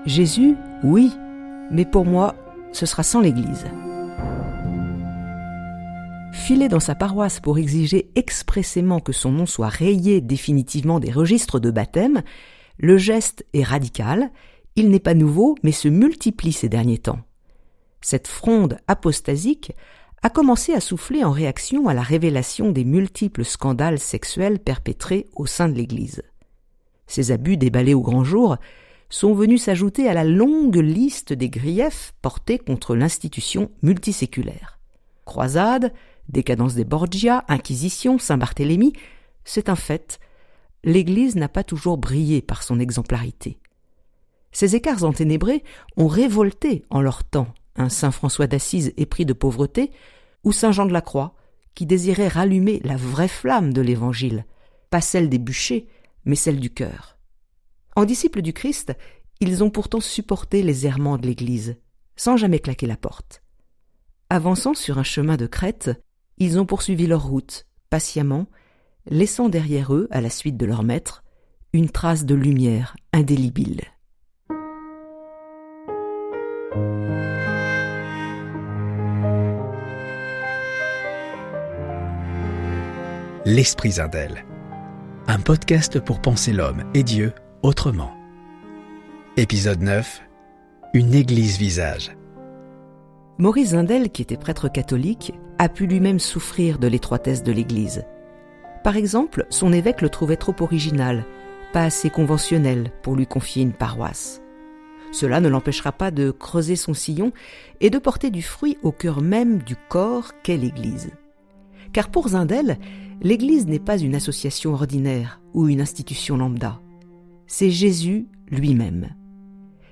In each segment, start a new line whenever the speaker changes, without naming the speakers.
Jésus, oui, mais pour moi, ce sera sans l'Église. Filer dans sa paroisse pour exiger expressément que son nom soit rayé définitivement des registres de baptême, le geste est radical, il n'est pas nouveau, mais se multiplie ces derniers temps. Cette fronde apostasique a commencé à souffler en réaction à la révélation des multiples scandales sexuels perpétrés au sein de l'Église. Ces abus déballés au grand jour sont venus s'ajouter à la longue liste des griefs portés contre l'institution multiséculaire. Croisade, décadence des Borgia, Inquisition, Saint-Barthélemy, c'est un fait, l'Église n'a pas toujours brillé par son exemplarité. Ces écarts enténébrés ont révolté en leur temps un saint François d'Assise épris de pauvreté ou saint Jean de la Croix qui désirait rallumer la vraie flamme de l'Évangile, pas celle des bûchers, mais celle du cœur. En disciples du Christ, ils ont pourtant supporté les errements de l'Église, sans jamais claquer la porte. Avançant sur un chemin de crête, ils ont poursuivi leur route, patiemment, laissant derrière eux, à la suite de leur maître, une trace de lumière indélébile.
L'Esprit Zindel, un podcast pour penser l'homme et Dieu autrement. Épisode 9, une église visage.
Maurice Zindel, qui était prêtre catholique, a pu lui-même souffrir de l'étroitesse de l'Église. Par exemple, son évêque le trouvait trop original, pas assez conventionnel pour lui confier une paroisse. Cela ne l'empêchera pas de creuser son sillon et de porter du fruit au cœur même du corps qu'est l'Église. Car pour Zindel, l'Église n'est pas une association ordinaire ou une institution lambda. C'est Jésus lui-même.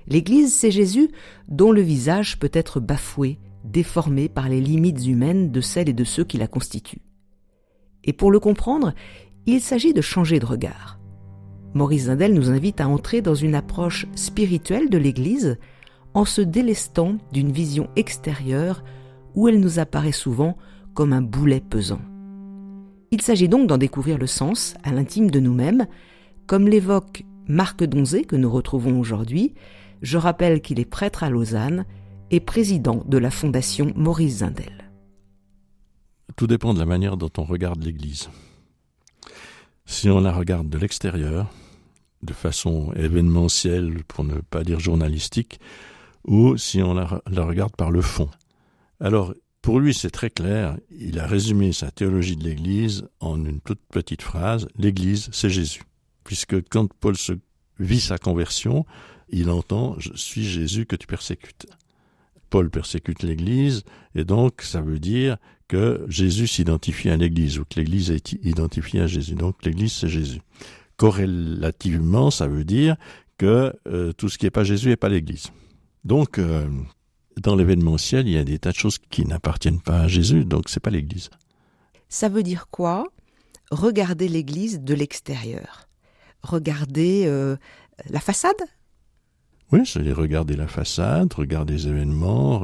L'Église, c'est Jésus dont le visage peut être bafoué, déformé par les limites humaines de celles et de ceux qui la constituent. Et pour le comprendre, il s'agit de changer de regard. Maurice Zindel nous invite à entrer dans une approche spirituelle de l'Église en se délestant d'une vision extérieure où elle nous apparaît souvent comme un boulet pesant. Il s'agit donc d'en découvrir le sens à l'intime de nous-mêmes, comme l'évoque Marc Donzé que nous retrouvons aujourd'hui. Je rappelle qu'il est prêtre à Lausanne et président de la fondation Maurice Zindel.
Tout dépend de la manière dont on regarde l'Église. Si on la regarde de l'extérieur, de façon événementielle, pour ne pas dire journalistique, ou si on la regarde par le fond. Alors, pour lui, c'est très clair, il a résumé sa théologie de l'Église en une toute petite phrase, « L'Église, c'est Jésus ». Puisque quand Paul vit sa conversion, il entend « Je suis Jésus que tu persécutes ». Paul persécute l'Église, et donc ça veut dire que Jésus s'identifie à l'Église, ou que l'Église est identifiée à Jésus. Donc l'Église, c'est Jésus. Corrélativement, ça veut dire que tout ce qui n'est pas Jésus n'est pas l'Église. Donc, dans l'événementiel, il y a des tas de choses qui n'appartiennent pas à Jésus, donc c'est pas l'Église.
Ça veut dire quoi ? Regarder l'Église de l'extérieur. Regarder la façade ?
Oui, c'est regarder la façade, regarder les événements,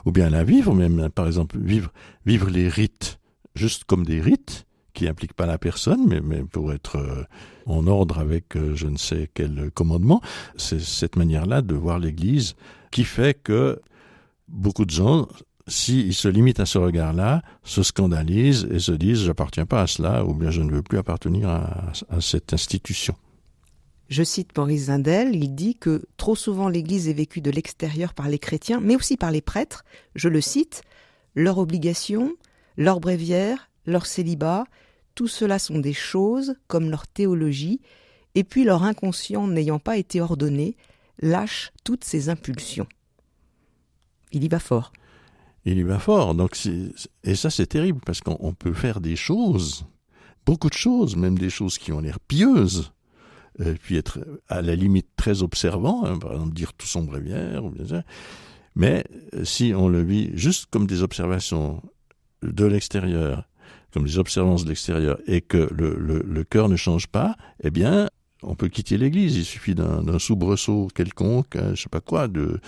ou bien la vivre même, par exemple, vivre les rites, juste comme des rites, qui n'impliquent pas la personne, mais pour être en ordre avec je ne sais quel commandement. C'est cette manière-là de voir l'Église qui fait que beaucoup de gens, s'ils se limitent à ce regard-là, se scandalisent et se disent « j'appartiens pas à cela » ou bien « je ne veux plus appartenir à cette institution ».
Je cite Maurice Zindel, il dit que trop souvent l'Église est vécue de l'extérieur par les chrétiens, mais aussi par les prêtres. Je le cite, leur obligation, leur bréviaire, leur célibat, tout cela sont des choses comme leur théologie, et puis leur inconscient n'ayant pas été ordonné, lâche toutes ses impulsions. Il y va fort.
Il y va fort, et ça c'est terrible, parce qu'on peut faire des choses, beaucoup de choses, même des choses qui ont l'air pieuses, et puis être à la limite très observant, par exemple dire tout son bréviaire, ou bien ça. Mais si on le vit juste comme des observations de l'extérieur, comme des observances de l'extérieur, et que le cœur ne change pas, eh bien, On peut quitter l'église, il suffit d'un soubresaut quelconque, je sais pas quoi, de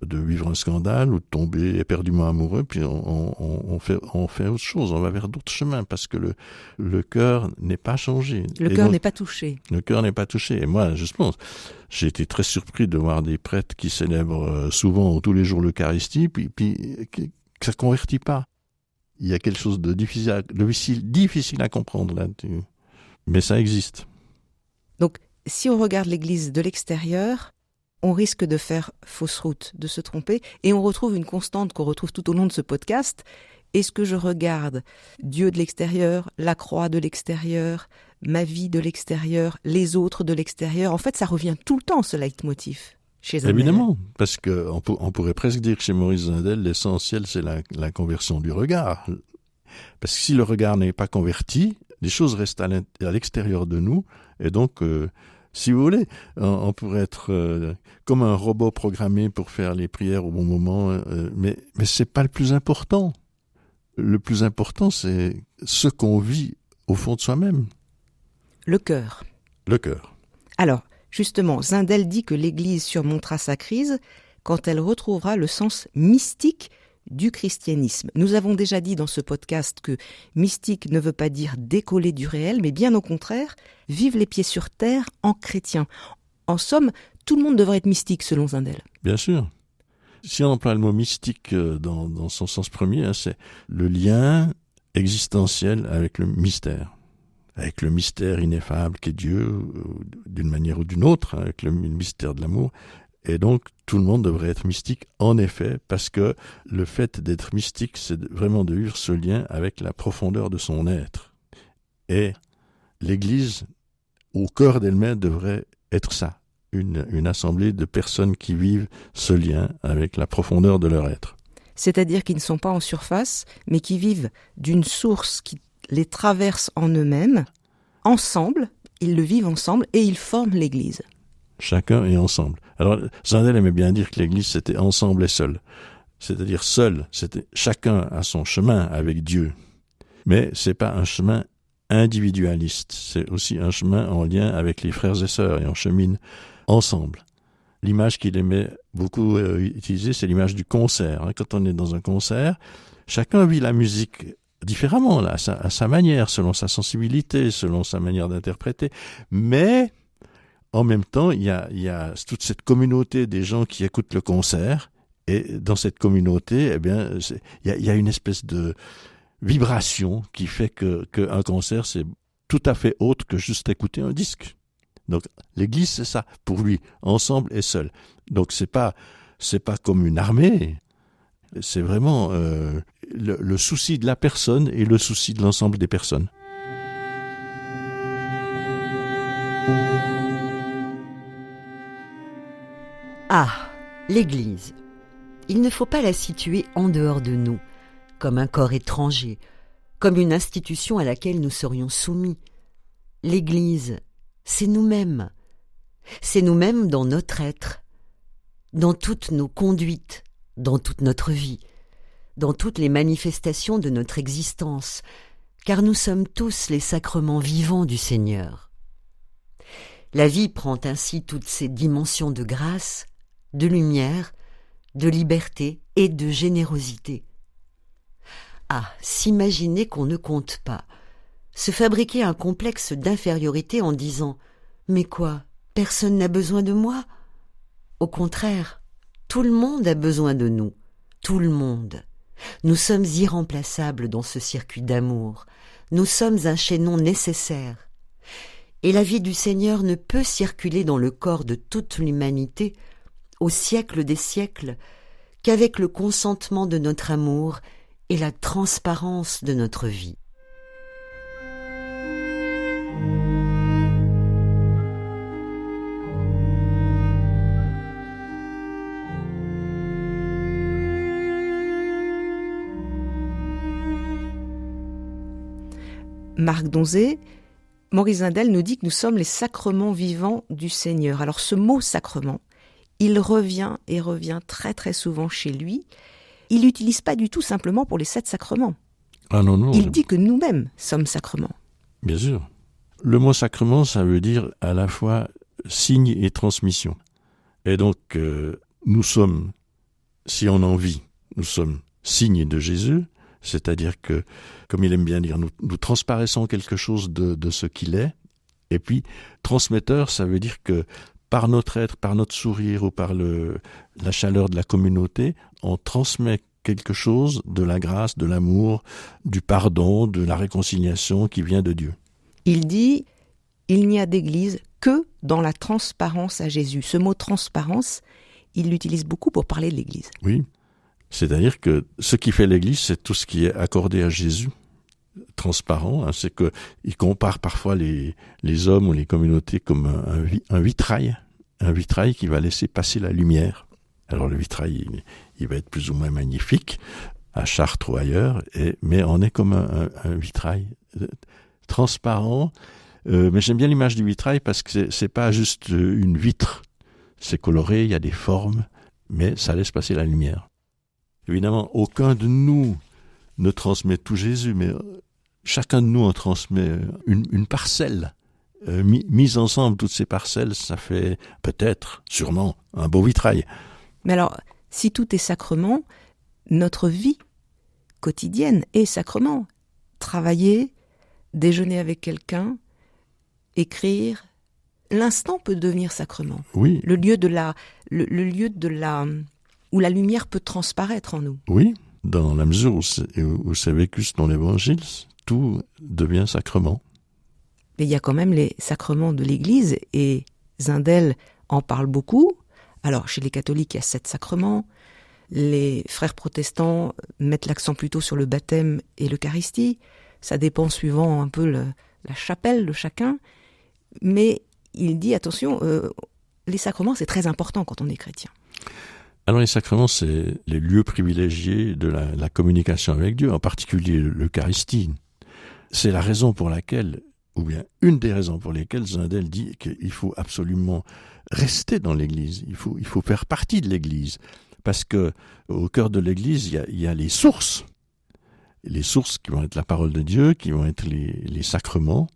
vivre un scandale ou de tomber éperdument amoureux, puis on fait autre chose, on va vers d'autres chemins, parce que le cœur n'est pas changé.
Le cœur n'est pas touché.
Le cœur n'est pas touché. Et moi, justement, j'ai été très surpris de voir des prêtres qui célèbrent souvent ou tous les jours l'Eucharistie, puis que ça convertit pas. Il y a quelque chose de difficile à comprendre là-dessus. Mais ça existe.
Donc, si on regarde l'Église de l'extérieur, on risque de faire fausse route, de se tromper, et on retrouve une constante qu'on retrouve tout au long de ce podcast. Est-ce que je regarde Dieu de l'extérieur, la croix de l'extérieur, ma vie de l'extérieur, les autres de l'extérieur? En fait, ça revient tout le temps, ce leitmotiv, chez Zindel.
Évidemment, parce qu'on pourrait presque dire que chez Maurice Zindel, l'essentiel, c'est la conversion du regard. Parce que si le regard n'est pas converti, les choses restent à l'extérieur de nous, et donc, si vous voulez, on pourrait être comme un robot programmé pour faire les prières au bon moment, mais c'est pas le plus important. Le plus important, c'est ce qu'on vit au fond de soi-même.
Le cœur.
Le cœur.
Alors, justement, Zindel dit que l'Église surmontera sa crise quand elle retrouvera le sens mystique du christianisme. Nous avons déjà dit dans ce podcast que mystique ne veut pas dire décoller du réel, mais bien au contraire, vivre les pieds sur terre en chrétien. En somme, tout le monde devrait être mystique selon Zindel.
Bien sûr. Si on emploie le mot mystique dans son sens premier, c'est le lien existentiel avec le mystère ineffable qu'est Dieu, d'une manière ou d'une autre, avec le mystère de l'amour. Et donc, tout le monde devrait être mystique, en effet, parce que le fait d'être mystique, c'est vraiment de vivre ce lien avec la profondeur de son être. Et l'Église, au cœur d'elle-même, devrait être ça, une assemblée de personnes qui vivent ce lien avec la profondeur de leur être.
C'est-à-dire qu'ils ne sont pas en surface, mais qui vivent d'une source qui les traverse en eux-mêmes, ensemble, ils le vivent ensemble et ils forment l'Église.
Chacun est ensemble. Alors, Zindel aimait bien dire que l'Église, c'était ensemble et seul. C'est-à-dire seul, c'était chacun à son chemin avec Dieu. Mais c'est pas un chemin individualiste, c'est aussi un chemin en lien avec les frères et sœurs, et on chemine ensemble. L'image qu'il aimait beaucoup utiliser, c'est l'image du concert. Quand on est dans un concert, chacun vit la musique différemment, là, à sa manière, selon sa sensibilité, selon sa manière d'interpréter. Mais en même temps, il y a toute cette communauté des gens qui écoutent le concert, et dans cette communauté, eh bien, il y a une espèce de vibration qui fait qu'un concert, c'est tout à fait autre que juste écouter un disque. Donc, l'Église, c'est ça, pour lui, ensemble et seul. Donc, c'est pas comme une armée, c'est vraiment le souci de la personne et le souci de l'ensemble des personnes.
Ah, l'Église. Il ne faut pas la situer en dehors de nous, comme un corps étranger, comme une institution à laquelle nous serions soumis. L'Église, c'est nous-mêmes. C'est nous-mêmes dans notre être, dans toutes nos conduites, dans toute notre vie, dans toutes les manifestations de notre existence, car nous sommes tous les sacrements vivants du Seigneur. La vie prend ainsi toutes ces dimensions de grâce, de lumière, de liberté et de générosité. Ah, s'imaginer qu'on ne compte pas, se fabriquer un complexe d'infériorité en disant « Mais quoi, personne n'a besoin de moi ?» Au contraire, tout le monde a besoin de nous, tout le monde. Nous sommes irremplaçables dans ce circuit d'amour, nous sommes un chaînon nécessaire. Et la vie du Seigneur ne peut circuler dans le corps de toute l'humanité, au siècle des siècles, qu'avec le consentement de notre amour et la transparence de notre vie.
Marc Donzé, Maurice Zindel nous dit que nous sommes les sacrements vivants du Seigneur. Alors ce mot sacrement, il revient et revient très très souvent chez lui. Il l'utilise pas du tout simplement pour les 7 sacrements.
Ah non.
Il dit que nous-mêmes sommes sacrements.
Bien sûr. Le mot sacrement, ça veut dire à la fois signe et transmission. Et donc, nous sommes, si on en vit, nous sommes signes de Jésus, c'est-à-dire que, comme il aime bien dire, nous transparaissons quelque chose de ce qu'il est. Et puis, transmetteur, ça veut dire que par notre être, par notre sourire ou par la chaleur de la communauté, on transmet quelque chose de la grâce, de l'amour, du pardon, de la réconciliation qui vient de Dieu.
Il dit « Il n'y a d'église que dans la transparence à Jésus ». Ce mot « transparence », il l'utilise beaucoup pour parler de l'église.
Oui, c'est-à-dire que ce qui fait l'église, c'est tout ce qui est accordé à Jésus. Transparent, hein, c'est qu'il compare parfois les hommes ou les communautés comme un vitrail qui va laisser passer la lumière. Alors le vitrail, il va être plus ou moins magnifique, à Chartres ou ailleurs, mais on est comme un vitrail transparent. Mais j'aime bien l'image du vitrail parce que c'est pas juste une vitre, c'est coloré, il y a des formes, mais ça laisse passer la lumière. Évidemment, aucun de nous ne transmet tout Jésus, mais chacun de nous en transmet une parcelle. Mise ensemble, toutes ces parcelles, ça fait peut-être, sûrement, un beau vitrail.
Mais alors, si tout est sacrement, notre vie quotidienne est sacrement. Travailler, déjeuner avec quelqu'un, écrire, l'instant peut devenir sacrement.
Oui.
Le lieu où la lumière peut transparaître en nous.
Oui, dans la mesure où c'est vécu dans l'Évangile, tout devient sacrement.
Mais il y a quand même les sacrements de l'Église, et Zindel en parle beaucoup. Alors, chez les catholiques, il y a 7 sacrements. Les frères protestants mettent l'accent plutôt sur le baptême et l'Eucharistie. Ça dépend suivant un peu la chapelle de chacun. Mais il dit, attention, les sacrements, c'est très important quand on est chrétien.
Alors les sacrements, c'est les lieux privilégiés de la communication avec Dieu, en particulier l'Eucharistie. C'est la raison pour laquelle, ou bien une des raisons pour lesquelles Zindel dit qu'il faut absolument rester dans l'Église, il faut faire partie de l'Église, parce que au cœur de l'Église, il y a les sources qui vont être la parole de Dieu, qui vont être les sacrements,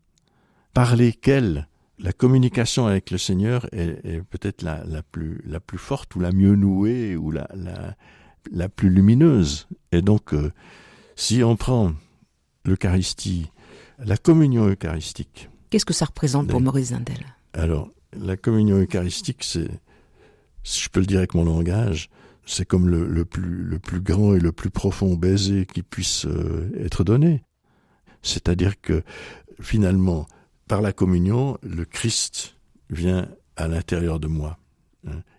par lesquels la communication avec le Seigneur est peut-être la plus forte, ou la mieux nouée, ou la plus lumineuse. Et donc, si on prend l'Eucharistie, la communion eucharistique.
Qu'est-ce que ça représente pour Maurice Zindel ?
Alors, la communion eucharistique, c'est, si je peux le dire avec mon langage, c'est comme le plus grand et le plus profond baiser qui puisse être donné. C'est-à-dire que, finalement, par la communion, le Christ vient à l'intérieur de moi.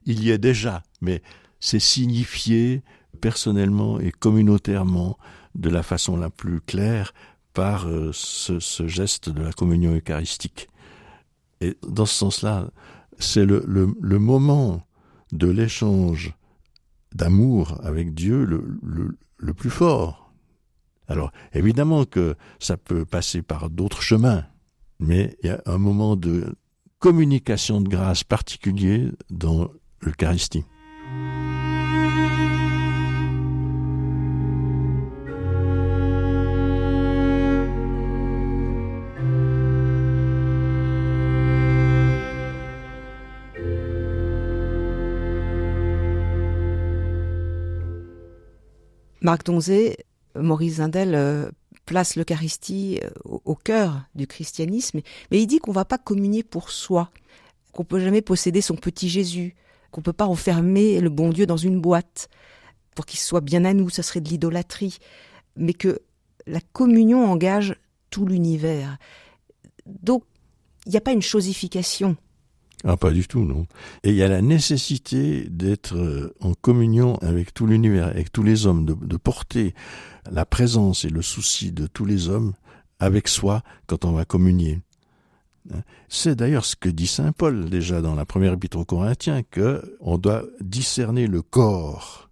Il y est déjà, mais c'est signifié personnellement et communautairement de la façon la plus claire par ce geste de la communion eucharistique. Et dans ce sens-là, c'est le moment de l'échange d'amour avec Dieu le plus fort. Alors, évidemment que ça peut passer par d'autres chemins, mais il y a un moment de communication de grâce particulier dans l'Eucharistie.
Marc Donzé, Maurice Zindel place l'Eucharistie au cœur du christianisme, mais il dit qu'on ne va pas communier pour soi, qu'on ne peut jamais posséder son petit Jésus, qu'on ne peut pas enfermer le bon Dieu dans une boîte pour qu'il soit bien à nous, ça serait de l'idolâtrie, mais que la communion engage tout l'univers. Donc, il n'y a pas une chosification.
Ah, pas du tout, non. Et il y a la nécessité d'être en communion avec tout l'univers, avec tous les hommes, de porter la présence et le souci de tous les hommes avec soi quand on va communier. C'est d'ailleurs ce que dit saint Paul déjà dans la première épître aux Corinthiens, qu'on doit discerner le corps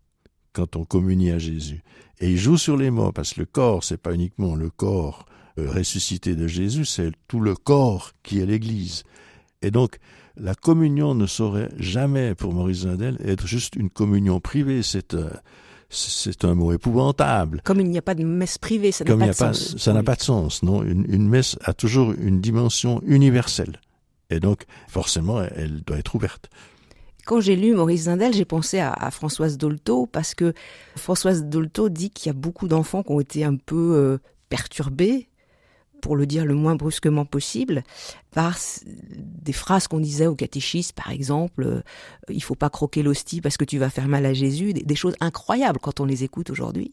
quand on communie à Jésus. Et il joue sur les mots, parce que le corps, c'est pas uniquement le corps ressuscité de Jésus, c'est tout le corps qui est l'Église. Et donc, la communion ne saurait jamais, pour Maurice Zindel, être juste une communion privée. C'est c'est un mot épouvantable.
Comme il n'y a pas de messe privée, ça n'a pas de sens.
Ça n'a pas de sens, non. Une messe a toujours une dimension universelle. Et donc, forcément, elle doit être ouverte.
Quand j'ai lu Maurice Zindel, j'ai pensé à Françoise Dolto, parce que Françoise Dolto dit qu'il y a beaucoup d'enfants qui ont été un peu perturbés, pour le dire le moins brusquement possible, par des phrases qu'on disait au catéchisme, par exemple, il ne faut pas croquer l'hostie parce que tu vas faire mal à Jésus, des choses incroyables quand on les écoute aujourd'hui.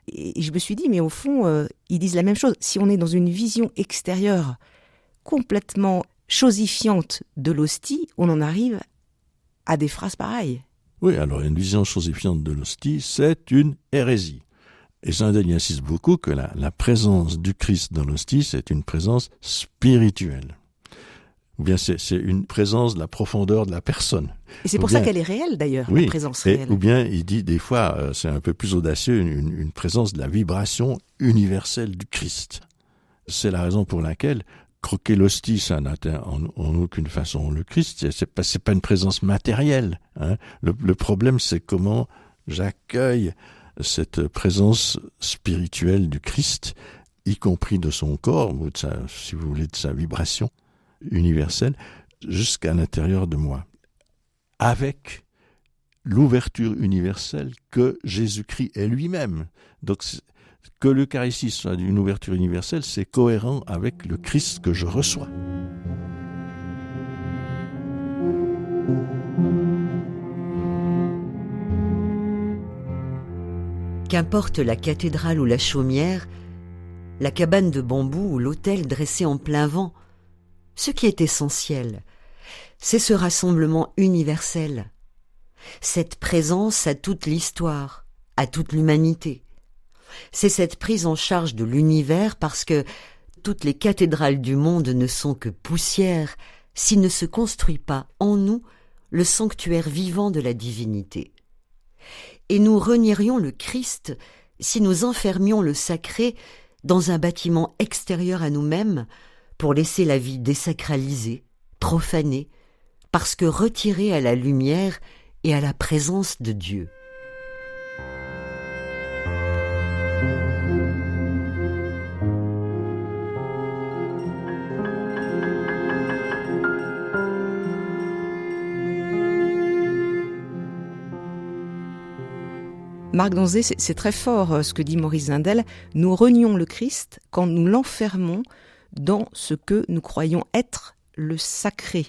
Et je me suis dit, mais au fond, ils disent la même chose. Si on est dans une vision extérieure complètement chosifiante de l'hostie, on en arrive à des phrases pareilles.
Oui, alors une vision chosifiante de l'hostie, c'est une hérésie. Et Zindel y insiste beaucoup que la présence du Christ dans l'hostie, c'est une présence spirituelle. Ou bien c'est une présence de la profondeur de la personne.
Et c'est pour ça qu'elle est réelle d'ailleurs,
oui,
la présence réelle.
Ou bien il dit des fois, c'est un peu plus audacieux, une présence de la vibration universelle du Christ. C'est la raison pour laquelle croquer l'hostie, ça n'atteint en aucune façon le Christ. C'est pas une présence matérielle. Hein. Le problème, c'est comment j'accueille cette présence spirituelle du Christ, y compris de son corps, ou de sa, si vous voulez, de sa vibration universelle, jusqu'à l'intérieur de moi, avec l'ouverture universelle que Jésus-Christ est lui-même. Donc, que l'Eucharistie soit une ouverture universelle, c'est cohérent avec le Christ que je reçois.
Qu'importe la cathédrale ou la chaumière, la cabane de bambou ou l'autel dressé en plein vent, ce qui est essentiel, c'est ce rassemblement universel, cette présence à toute l'histoire, à toute l'humanité. C'est cette prise en charge de l'univers parce que toutes les cathédrales du monde ne sont que poussière s'il ne se construit pas en nous le sanctuaire vivant de la divinité. Et nous renierions le Christ si nous enfermions le sacré dans un bâtiment extérieur à nous-mêmes pour laisser la vie désacralisée, profanée, parce que retirée à la lumière et à la présence de Dieu.
Marc Danzé, c'est très fort ce que dit Maurice Zindel. Nous renions le Christ quand nous l'enfermons dans ce que nous croyons être le sacré.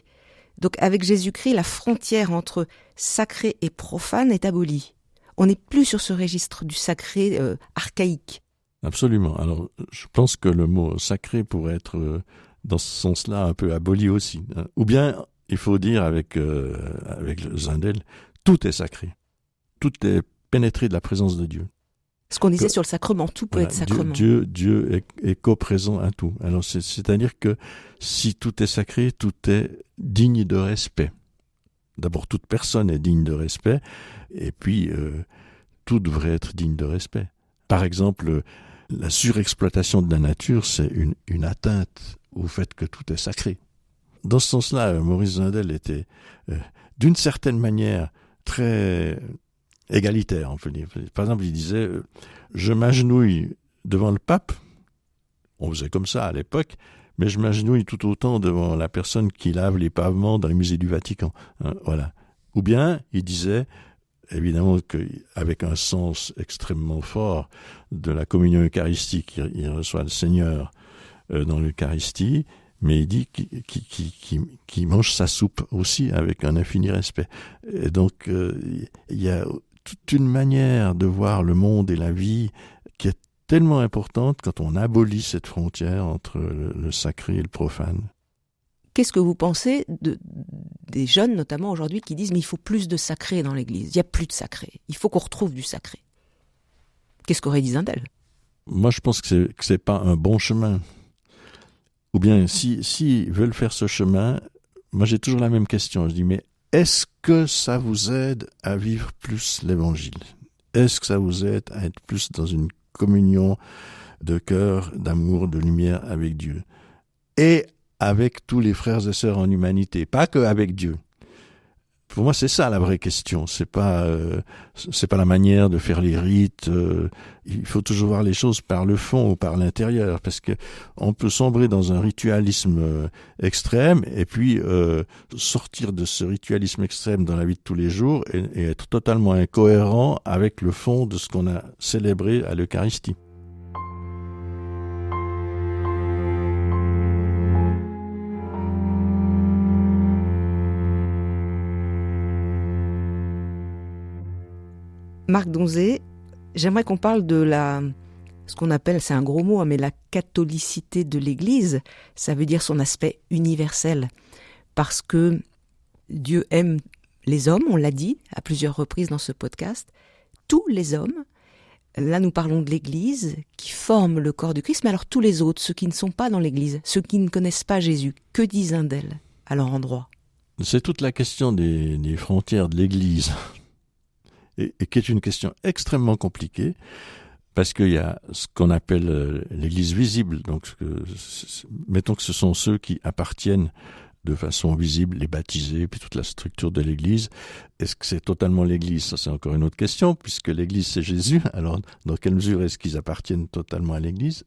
Donc avec Jésus-Christ, la frontière entre sacré et profane est abolie. On n'est plus sur ce registre du sacré archaïque.
Absolument. Alors je pense que le mot sacré pourrait être dans ce sens-là un peu aboli aussi. Ou bien, il faut dire avec Zindel, tout est sacré. Tout est pénétré de la présence de Dieu.
Ce qu'on disait sur le sacrement, tout peut être sacrement.
Dieu est coprésent à tout. Alors c'est-à-dire que si tout est sacré, tout est digne de respect. D'abord, toute personne est digne de respect, et puis tout devrait être digne de respect. Par exemple, la surexploitation de la nature, c'est une atteinte au fait que tout est sacré. Dans ce sens-là, Maurice Zindel était, d'une certaine manière, très égalitaire, on peut dire. Par exemple, il disait « Je m'agenouille devant le pape », on faisait comme ça à l'époque, mais je m'agenouille tout autant devant la personne qui lave les pavements dans les musées du Vatican. Hein, voilà. Ou bien, il disait, évidemment qu'avec un sens extrêmement fort de la communion eucharistique, il reçoit le Seigneur dans l'Eucharistie, mais il dit qu'il mange sa soupe aussi avec un infini respect. Et donc, il y a toute une manière de voir le monde et la vie qui est tellement importante quand on abolit cette frontière entre le sacré et le profane.
Qu'est-ce que vous pensez des jeunes, notamment aujourd'hui, qui disent « mais il faut plus de sacré dans l'Église, il n'y a plus de sacré, il faut qu'on retrouve du sacré ». Qu'est-ce qu'aurait dit Zindel ?
Moi, je pense que c'est pas un bon chemin. Ou bien, si veulent faire ce chemin, moi j'ai toujours la même question. Je dis, mais est-ce que ça vous aide à vivre plus l'Évangile ? Est-ce que ça vous aide à être plus dans une communion de cœur, d'amour, de lumière avec Dieu ? Et avec tous les frères et sœurs en humanité, pas que avec Dieu. Pour moi, c'est ça la vraie question. C'est pas la manière de faire les rites. Il faut toujours voir les choses par le fond ou par l'intérieur, parce que on peut sombrer dans un ritualisme extrême et puis sortir de ce ritualisme extrême dans la vie de tous les jours et être totalement incohérent avec le fond de ce qu'on a célébré à l'Eucharistie.
Marc Donzé, j'aimerais qu'on parle de ce qu'on appelle, c'est un gros mot, mais la catholicité de l'Église. Ça veut dire son aspect universel. Parce que Dieu aime les hommes, on l'a dit à plusieurs reprises dans ce podcast, tous les hommes. Là, nous parlons de l'Église qui forme le corps du Christ, mais alors tous les autres, ceux qui ne sont pas dans l'Église, ceux qui ne connaissent pas Jésus, que disent-ils d'elle à leur endroit?
C'est toute la question des frontières de l'Église. Et qui est une question extrêmement compliquée, parce qu'il y a ce qu'on appelle l'Église visible. Donc, mettons que ce sont ceux qui appartiennent de façon visible, les baptisés, puis toute la structure de l'Église. Est-ce que c'est totalement l'Église? Ça, c'est encore une autre question, puisque l'Église, c'est Jésus. Alors, dans quelle mesure est-ce qu'ils appartiennent totalement à l'Église?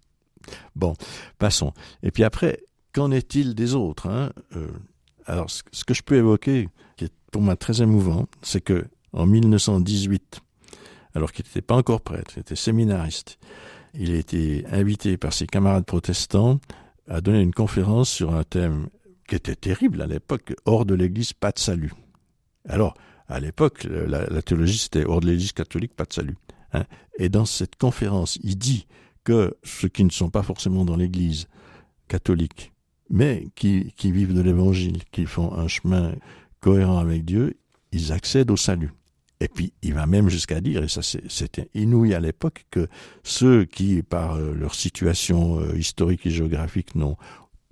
Bon, passons. Et puis après, qu'en est-il des autres, Alors, ce que je peux évoquer, qui est pour moi très émouvant, c'est que en 1918, alors qu'il n'était pas encore prêtre, il était séminariste, il a été invité par ses camarades protestants à donner une conférence sur un thème qui était terrible à l'époque, hors de l'Église, pas de salut. Alors, à l'époque, la théologie, c'était hors de l'Église catholique, pas de salut. Et dans cette conférence, il dit que ceux qui ne sont pas forcément dans l'Église catholique, mais qui vivent de l'Évangile, qui font un chemin cohérent avec Dieu, ils accèdent au salut. Et puis, il va même jusqu'à dire, et ça c'était inouï à l'époque, que ceux qui, par leur situation historique et géographique, n'ont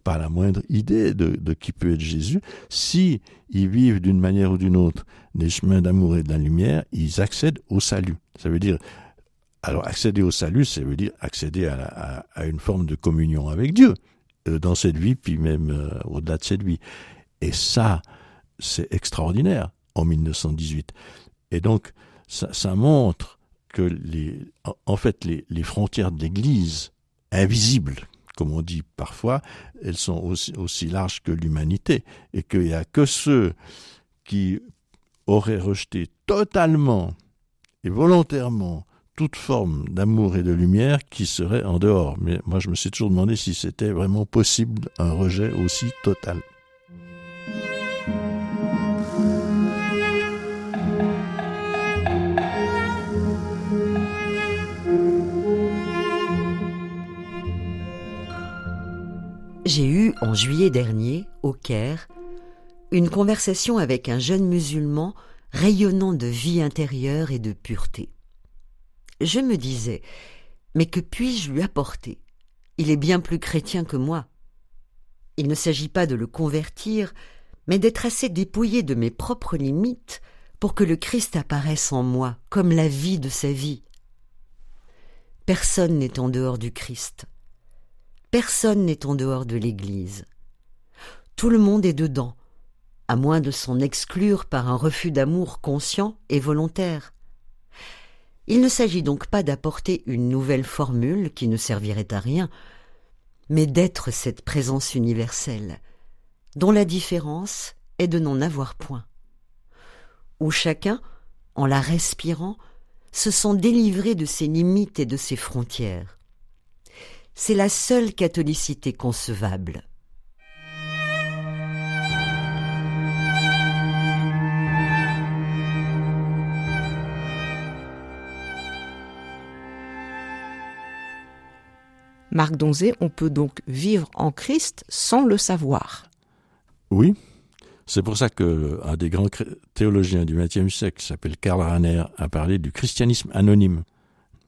pas la moindre idée de qui peut être Jésus, si ils vivent d'une manière ou d'une autre des chemins d'amour et de la lumière, ils accèdent au salut. Ça veut dire, alors accéder au salut, ça veut dire accéder à une forme de communion avec Dieu, dans cette vie, puis même au-delà de cette vie. Et ça, c'est extraordinaire en 1918. Et donc, ça montre que les frontières de l'Église, invisibles, comme on dit parfois, elles sont aussi larges que l'humanité, et qu'il n'y a que ceux qui auraient rejeté totalement et volontairement toute forme d'amour et de lumière qui seraient en dehors. Mais moi, je me suis toujours demandé si c'était vraiment possible un rejet aussi total.
J'ai eu, en juillet dernier, au Caire, une conversation avec un jeune musulman rayonnant de vie intérieure et de pureté. Je me disais, mais que puis-je lui apporter? Il est bien plus chrétien que moi. Il ne s'agit pas de le convertir, mais d'être assez dépouillé de mes propres limites pour que le Christ apparaisse en moi comme la vie de sa vie. Personne n'est en dehors du Christ. Personne n'est en dehors de l'Église. Tout le monde est dedans, à moins de s'en exclure par un refus d'amour conscient et volontaire. Il ne s'agit donc pas d'apporter une nouvelle formule qui ne servirait à rien, mais d'être cette présence universelle, dont la différence est de n'en avoir point. Où chacun, en la respirant, se sent délivré de ses limites et de ses frontières. C'est la seule catholicité concevable.
Marc Donzé, on peut donc vivre en Christ sans le savoir.
Oui, c'est pour ça qu'un des grands théologiens du XXe siècle, qui s'appelle Karl Rahner, a parlé du christianisme anonyme.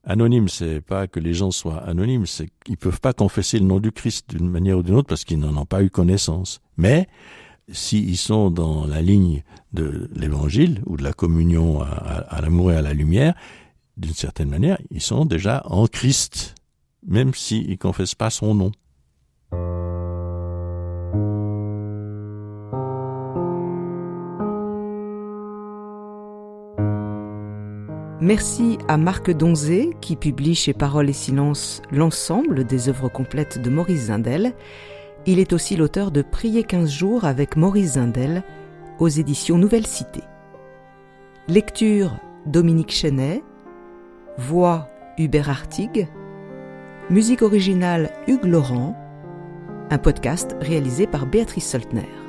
Anonyme, c'est pas que les gens soient anonymes, c'est qu'ils ne peuvent pas confesser le nom du Christ d'une manière ou d'une autre parce qu'ils n'en ont pas eu connaissance. Mais s'ils sont dans la ligne de l'Évangile ou de la communion à l'amour et à la lumière, d'une certaine manière, ils sont déjà en Christ, même s'ils ne confessent pas son nom.
Merci à Marc Donzé qui publie chez Paroles et Silence l'ensemble des œuvres complètes de Maurice Zindel. Il est aussi l'auteur de Prier 15 jours avec Maurice Zindel aux éditions Nouvelle Cité. Lecture Dominique Chenet, voix Hubert Artigue, musique originale Hugues Laurent, un podcast réalisé par Béatrice Soltner.